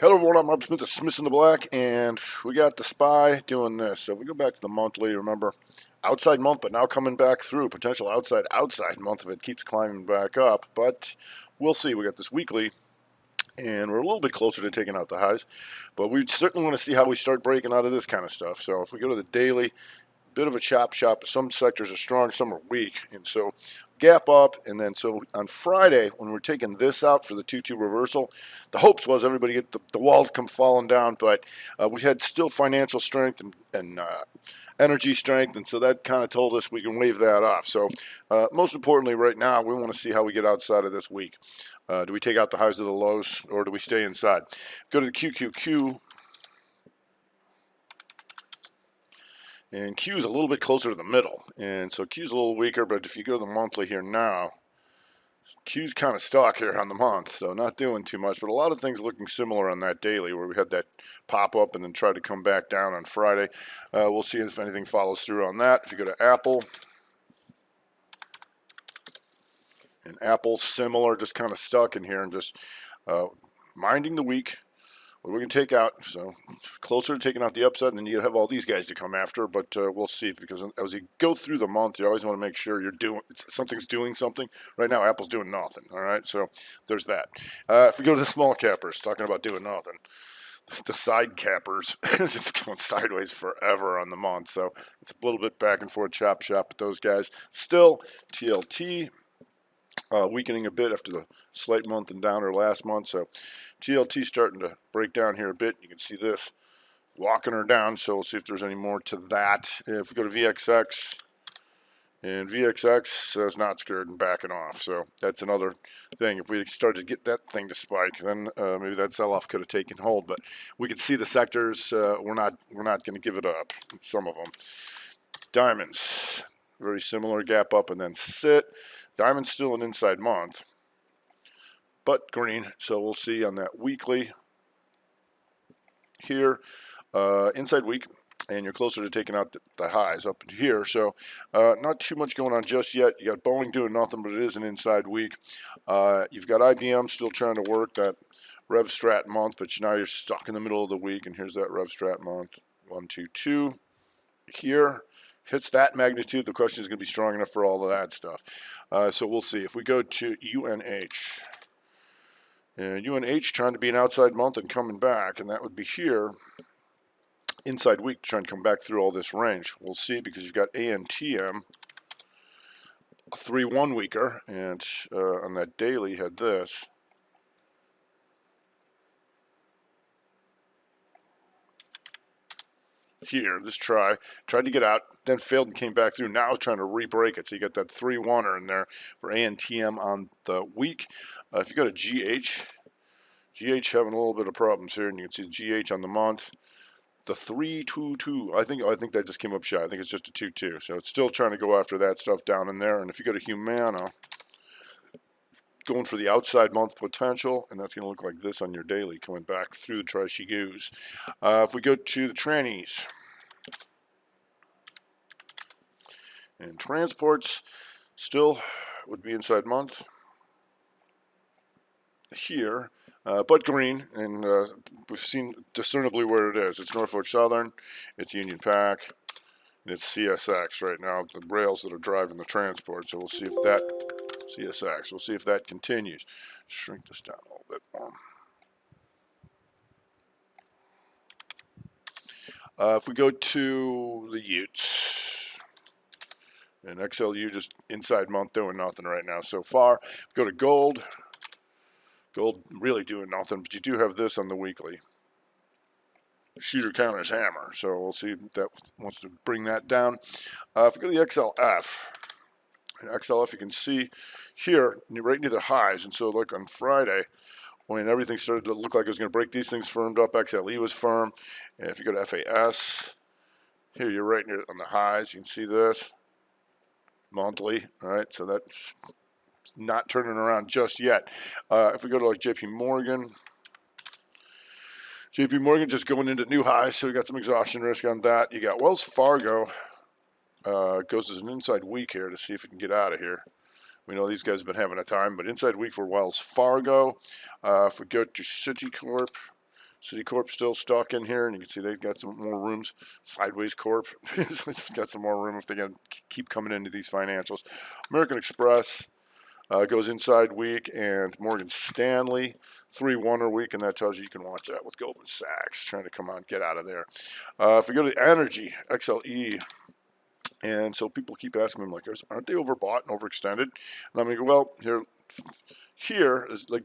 Hello everyone, I'm Rob Smith of Smith in the Black, and we got the SPY doing this. So if we go back to the monthly, remember, outside month, but now coming back through, potential outside month if it keeps climbing back up, but we'll see. We got this weekly, and we're a little bit closer to taking out the highs, but we certainly want to see how we start breaking out of this kind of stuff. So if we go to the daily, bit of a chop shop. Some sectors are strong, some are weak, and so gap up. And then so on Friday, when we're taking this out for the 2-2 reversal, the hopes was everybody get the walls come falling down, but we had still financial strength and energy strength, and so that kind of told us we can wave that off. So most importantly right now, we want to see how we get outside of this week. Do we take out the highs of the lows, or do we stay inside? Go to the QQQ. And Q is a little bit closer to the middle. And so Q is a little weaker, but if you go to the monthly here now, Q's kind of stuck here on the month, so not doing too much. But a lot of things looking similar on that daily, where we had that pop up and then try to come back down on Friday. We'll see if anything follows through on that. If you go to Apple, and Apple similar, just kind of stuck in here and just minding the weak. What we can take out, so closer to taking out the upside, and then you have all these guys to come after, but we'll see, because as you go through the month, you always want to make sure you're something's doing something. Right now, Apple's doing nothing, all right? So there's that. If we go to the small cappers, talking about doing nothing, the side cappers just going sideways forever on the month, so it's a little bit back and forth chop shop with those guys. Still, TLT, weakening a bit after the slight month and downer last month. So TLT starting to break down here a bit. You can see this walking her down. So we'll see if there's any more to that. If we go to VXX, and VXX is not scared and backing off. So that's another thing. If we started to get that thing to spike, then maybe that sell-off could have taken hold. But we could see the sectors. We're not going to give it up. Some of them. Diamonds, very similar, gap up and then sit. Diamond's still an inside month, but green. So we'll see on that weekly here, inside week, and you're closer to taking out the highs up here. So not too much going on just yet. You got Boeing doing nothing, but it is an inside week. You've got IBM still trying to work that RevStrat month, but now you're stuck in the middle of the week, and here's that RevStrat month, 1, 2, 2 here. Hits that magnitude, the question is going to be strong enough for all of that stuff. So we'll see. If we go to UNH, and UNH trying to be an outside month and coming back, and that would be here, inside week, trying to come back through all this range. We'll see, because you've got ANTM, a 3-1 weaker, and on that daily had this. Here, this tried to get out, then failed and came back through. Now trying to re-break it. So you got that 3-1er in there for ANTM on the week. If you go to GH having a little bit of problems here, and you can see GH on the month. The 3-2-2. I think that just came up shy. I think it's just a 2-2. So it's still trying to go after that stuff down in there. And if you go to Humana, going for the outside month potential, and that's going to look like this on your daily, coming back through the Tri-Shigus. If we go to the trannies, and transports still would be inside month here, but green, and we've seen discernibly where it is. It's Norfolk Southern, it's Union Pac, and it's CSX right now, the rails that are driving the transport. So we'll see if that CSX. We'll see if that continues. Shrink this down a little bit more. If we go to the Utes, and XLU just inside month doing nothing right now so far. If we go to gold, gold really doing nothing, but you do have this on the weekly. Shooter counters hammer, so we'll see if that wants to bring that down. If we go to the XLF, and XLF you can see here right near the highs, and so look on Friday when everything started to look like it was going to break, these things firmed up. XLE was firm, and if you go to FAS, here you're right near on the highs. You can see this monthly, all right? So that's not turning around just yet. If we go to like JP Morgan just going into new highs, so we got some exhaustion risk on that. You got Wells Fargo. Goes as an inside week here to see if it can get out of here. We know these guys have been having a time, but inside week for Wells Fargo. If we go to Citicorp, Citicorp still stuck in here, and you can see they've got some more rooms. Sideways Corp has got some more room if they can keep coming into these financials. American Express goes inside week, and Morgan Stanley 3-1er week, and that tells you can watch that with Goldman Sachs trying to come on, get out of there. If we go to energy, XLE. And so people keep asking me, like, aren't they overbought and overextended? And I'm like, well, here is like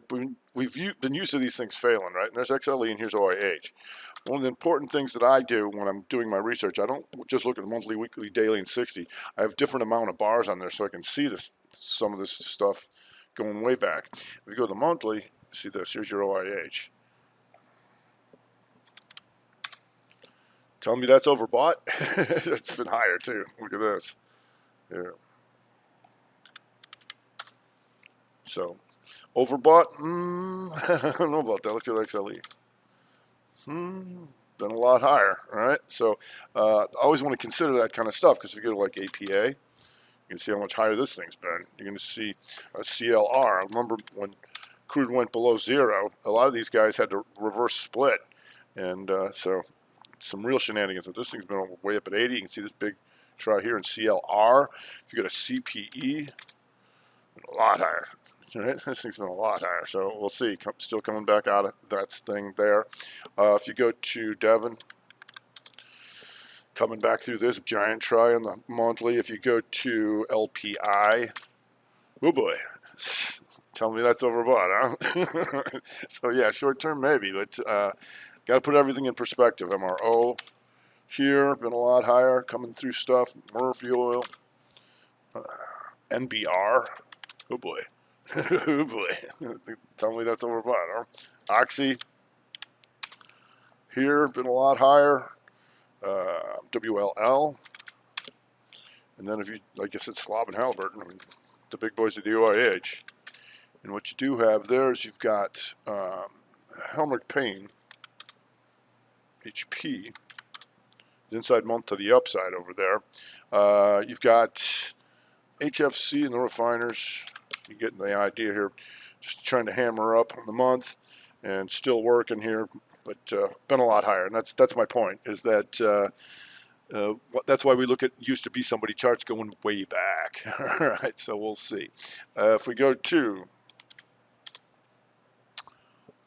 we've been used to these things failing, right? And there's XLE and here's OIH. One of the important things that I do when I'm doing my research, I don't just look at the monthly, weekly, daily, and 60. I have different amount of bars on there so I can see some of this stuff going way back. If you go to the monthly, see this, here's your OIH. Tell me that's overbought? It's been higher too. Look at this. Yeah. So, overbought? I don't know about that. Let's go to XLE. Been a lot higher, all right? So, I always want to consider that kind of stuff, because if you go to like APA, you can see how much higher this thing's been. You're going to see a CLR. I remember when crude went below zero, a lot of these guys had to reverse split, and so some real shenanigans. But this thing's been way up at 80. You can see this big try here in CLR. If you go to CPE, a lot higher. Right? This thing's been a lot higher, so we'll see. Still coming back out of that thing there. If you go to Devon, coming back through this giant try on the monthly. If you go to LPI, oh boy, tell me that's overbought, huh? So yeah, short term maybe, but got to put everything in perspective. MRO here, been a lot higher, coming through stuff. Murphy Oil, NBR, oh boy. Oh boy, tell me that's overbought, huh? Oxy, here, been a lot higher. WLL, and then if you, like I said, Slob and Halliburton, I mean, the big boys of the OIH. And what you do have there is you've got Helmerich Payne, HP, inside month to the upside over there. You've got HFC and the refiners. You're getting the idea here. Just trying to hammer up on the month and still working here, but been a lot higher. And that's my point, is that that's why we look at used to be somebody charts going way back. All right, so we'll see. If we go to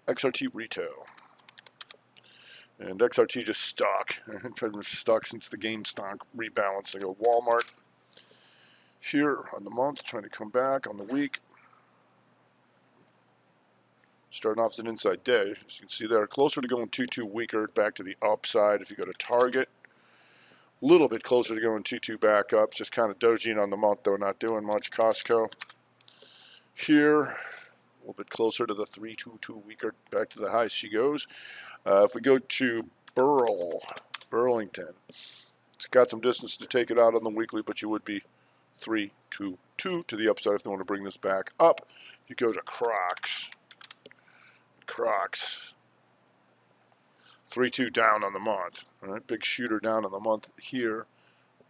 XRT Retail, and XRT just stuck. Stuck since the GameStop rebalance. I go Walmart here on the month, trying to come back on the week. Starting off as an inside day, as you can see there, closer to going 2-2 weaker, back to the upside. If you go to Target, a little bit closer to going 2-2 back up, just kind of dojing on the month, though not doing much. Costco here, a little bit closer to the 3-2 weaker, back to the high she goes. If we go to Burlington, it's got some distance to take it out on the weekly, but you would be 3-2-2 to the upside if they want to bring this back up. If you go to Crocs, 3-2 down on the month. All right, big shooter down on the month here.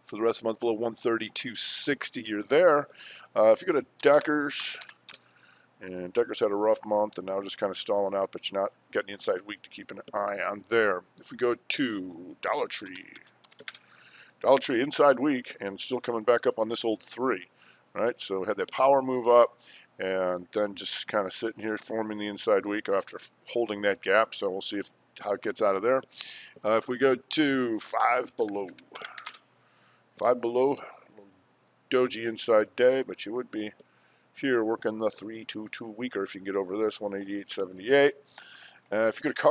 For the rest of the month, below 132.60. You're there. If you go to Deckers, and Deckers had a rough month and now just kind of stalling out, but you're not getting the inside week to keep an eye on there. If we go to Dollar Tree inside week and still coming back up on this old 3. Right, so we had that power move up, and then just kind of sitting here forming the inside week after holding that gap. So we'll see how it gets out of there. If we go to Five Below, doji inside day, but you would be here working the 3-2-2 weaker if you can get over this 188.78. If you go to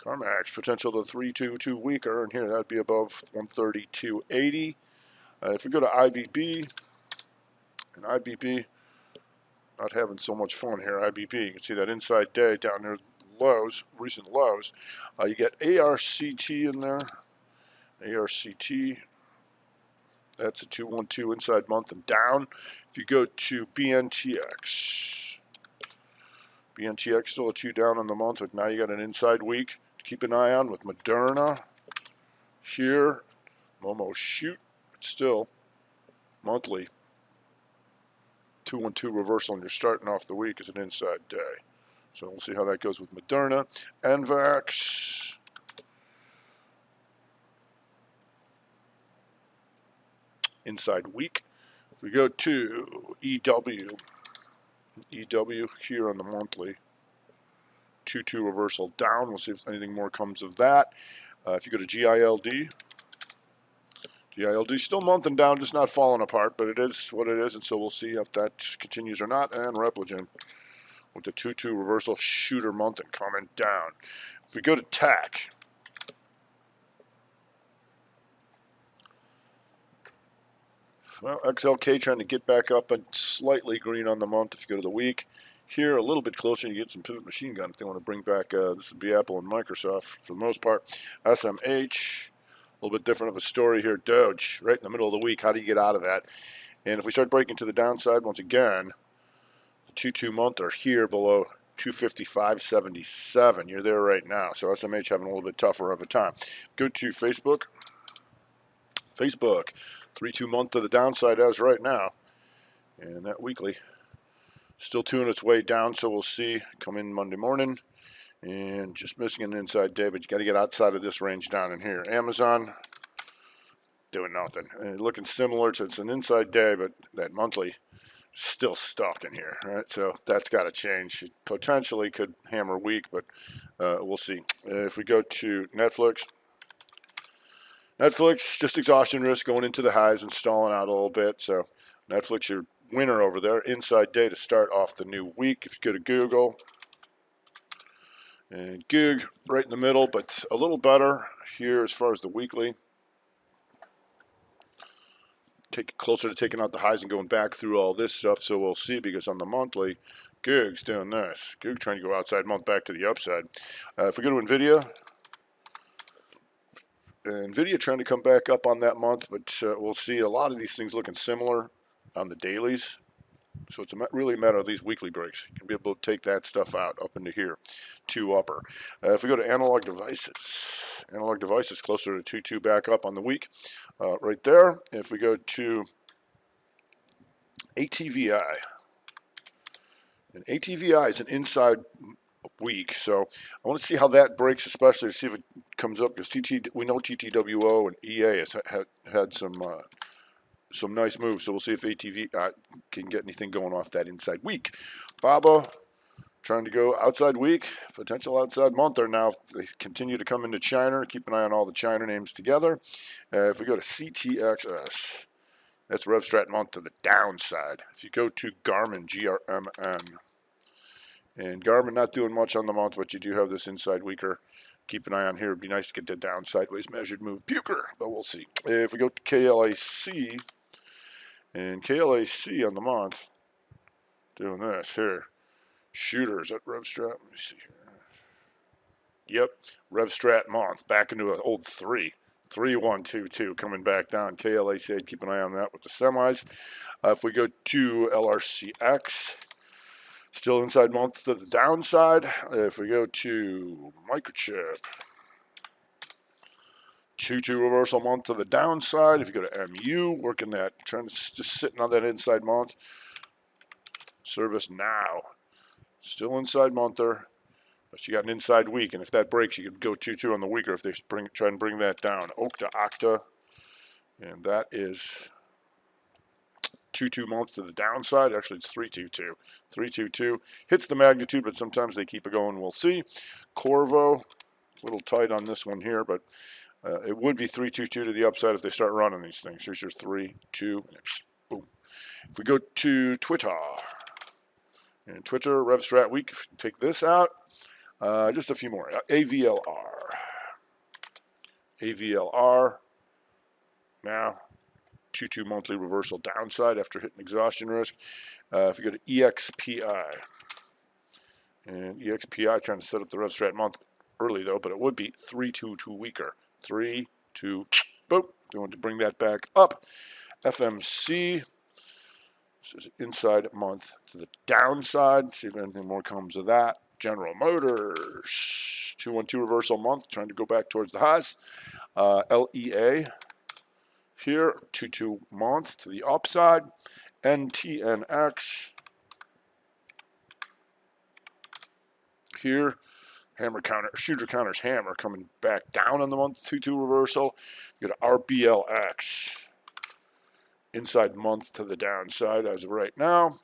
CarMax potential to 3-2-2 weaker, and here that'd be above 132.80. If we go to IBB, and IBB not having so much fun here. IBB, you can see that inside day down near lows, recent lows. You get ARCT in there. ARCT, that's a 212 inside month and down. If you go to BNTX still a 2 down on the month, but now you got an inside week to keep an eye on with Moderna here. Momo shoot, but still monthly 212 reversal, and you're starting off the week as an inside day. So we'll see how that goes with Moderna. NVAX. Inside week. If we go to EW here on the monthly, 2-2 reversal down. We'll see if anything more comes of that. If you go to GILD still monthing down, just not falling apart, but it is what it is, and so we'll see if that continues or not. And Repligen with the 2-2 reversal shooter month and coming down. If we go to TAC, well, XLK trying to get back up and slightly green on the month. If you go to the week, here a little bit closer, you get some pivot machine gun if they want to bring back, this would be Apple and Microsoft for the most part. SMH, a little bit different of a story here. Doge, right in the middle of the week. How do you get out of that? And if we start breaking to the downside, once again, the 2-2 month are here below 255.77. You're there right now. So SMH having a little bit tougher of a time. Go to Facebook. 3-2 month to the downside as right now. And that weekly still tuning its way down, so we'll see. Come in Monday morning. And just missing an inside day, but you got to get outside of this range down in here. Amazon, doing nothing. Looking similar to, it's an inside day, but that monthly still stuck in here, right? So that's got to change. It potentially could hammer weak, but we'll see. If we go to Netflix, just exhaustion risk going into the highs and stalling out a little bit. So Netflix, your winner over there. Inside day to start off the new week. If you go to Google, and Goog right in the middle, but a little better here as far as the weekly. Take it closer to taking out the highs and going back through all this stuff, so we'll see, because on the monthly, Goog's doing this. Goog trying to go outside month back to the upside. If we go to NVIDIA trying to come back up on that month, but we'll see a lot of these things looking similar on the dailies. So it's really a matter of these weekly breaks. You can be able to take that stuff out up into here, 2 upper. If we go to analog devices closer to 2-2 back up on the week, right there. If we go to ATVI, and ATVI is an inside week, so I want to see how that breaks, especially to see if it comes up, because we know TTWO and EA has had some nice moves, so we'll see if ATV can get anything going off that inside week. BABA trying to go outside week, potential outside month there now. If they continue to come into China, keep an eye on all the China names together. If we go to CTXS, that's RevStrat month to the downside. If you go to Garmin, GRMN, and Garmin not doing much on the month, but you do have this inside weaker. Keep an eye on here. It'd be nice to get the down sideways measured move. Puker, but we'll see. If we go to KLAC, and KLAC on the month, doing this here. Shooters at RevStrat. Let me see here. Yep, RevStrat month. Back into an old 3. 3-1-2-2 coming back down. KLAC, keep an eye on that with the semis. If we go to LRCX, still inside month to the downside. If we go to Microchip, 2-2 reversal month to the downside. If you go to MU, working that, trying to just sitting on that inside month. Service Now, still inside month there, but you got an inside week, and if that breaks, you could go 2-2 on the weaker if they try and bring that down. Okta, and that is 2-2 months to the downside. Actually, it's 3-2-2. 3-2-2 hits the magnitude, but sometimes they keep it going. We'll see. Corvo, a little tight on this one here, but it would be 3-2-2 to the upside if they start running these things. Here's your 3-2, boom. If we go to Twitter, and Twitter, RevStrat week, take this out. Just a few more. AVLR, now 2-2 monthly reversal downside after hitting exhaustion risk. If you go to EXPI, and EXPI trying to set up the RevStrat month early though, but it would be 3-2-2 weaker. 3-2, boom. Going to bring that back up. FMC, this is inside month to the downside. See if anything more comes of that. General Motors, 2-1-2 reversal month, trying to go back towards the highs. LEA here, 2-2 month to the upside. NTNX, here. Hammer counter, shooter counters hammer coming back down on the month 2-2 reversal. You got RBLX inside month to the downside as of right now.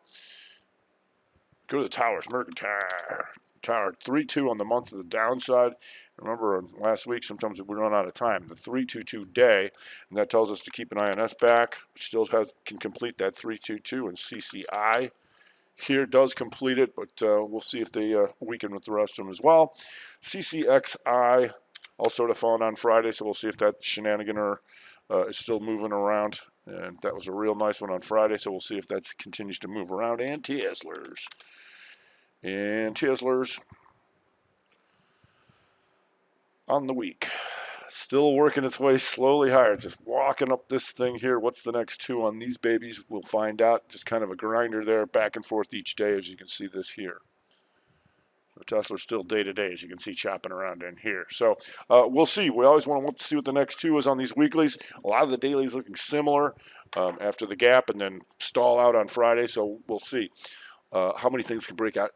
Go to the towers, Mercantile. Tower 3-2 on the month to the downside. Remember last week, sometimes we run out of time. The 3-2-2 day, and that tells us to keep an eye on SBAC. Still can complete that 3-2-2, and CCI here does complete it, but we'll see if they weaken with the rest of them as well. CCXI all sort of falling on Friday, so we'll see if that shenanigan is still moving around. And that was a real nice one on Friday, so we'll see if that continues to move around. And Tezlers. And Tezlers on the week. Still working its way slowly higher, just walking up this thing here. What's the next two on these babies? We'll find out. Just kind of a grinder there, back and forth each day, as you can see this here. The Tesla's still day to day, as you can see, chopping around in here. So we'll see. We always want to see what the next two is on these weeklies. A lot of the dailies looking similar after the gap and then stall out on Friday. So we'll see how many things can break out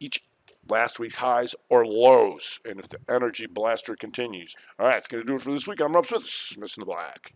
each last week's highs or lows, and if the energy blaster continues. All right, it's going to do it for this week. I'm Rob Smith, Smith in the Black.